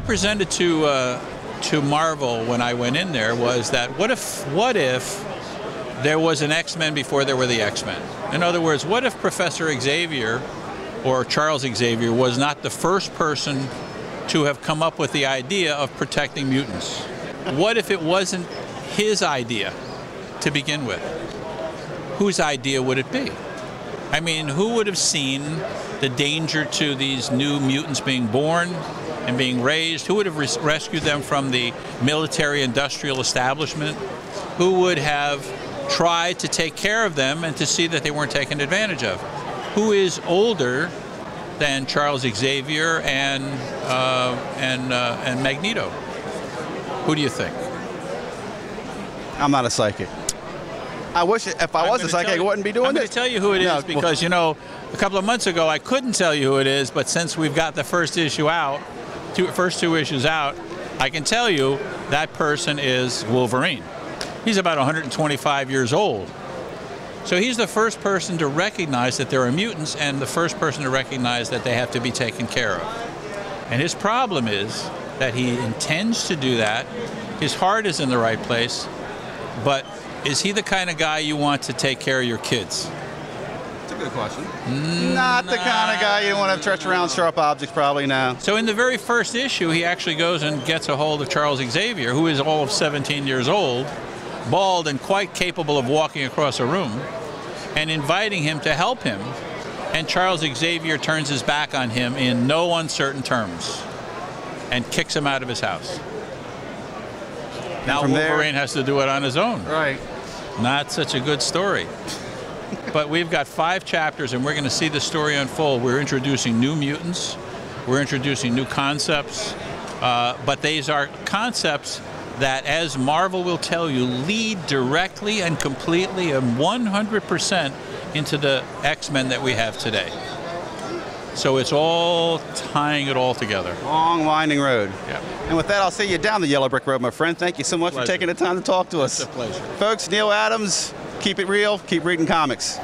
presented to Marvel when I went in there was that what if there was an X-Men before there were the X-Men? In other words, what if Professor Xavier or Charles Xavier was not the first person to have come up with the idea of protecting mutants? What if it wasn't his idea to begin with? Whose idea would it be? I mean, who would have seen the danger to these new mutants being born and being raised? Who would have rescued them from the military-industrial establishment? Who would have tried to take care of them and to see that they weren't taken advantage of? Who is older than Charles Xavier and Magneto? Who do you think? I'm not a psychic. I wish if I was a psychic, I wouldn't be doing this. I'm going to tell you who it is because, you know, a couple of months ago I couldn't tell you who it is, but since we've got the first issue out, first two issues out, I can tell you that person is Wolverine. He's about 125 years old. So he's the first person to recognize that there are mutants and the first person to recognize that they have to be taken care of. And his problem is that he intends to do that. His heart is in the right place, but is he the kind of guy you want to take care of your kids? That's a good question. Not the kind of guy you want to touch around sharp objects, probably, no. So in the very first issue, he actually goes and gets a hold of Charles Xavier, who is all of 17 years old, bald and quite capable of walking across a room, and inviting him to help him. And Charles Xavier turns his back on him in no uncertain terms and kicks him out of his house. Now Wolverine has to do it on his own. Right. Not such a good story. But we've got 5 chapters and we're going to see the story unfold. We're introducing new mutants. We're introducing new concepts. But these are concepts that, as Marvel will tell you, lead directly and completely and 100% into the X-Men that we have today. So it's all tying it all together. Long, winding road. Yeah. And with that, I'll see you down the yellow brick road, my friend. Thank you so much for taking the time to talk to us. It's a pleasure. Folks, Neal Adams, keep it real, keep reading comics.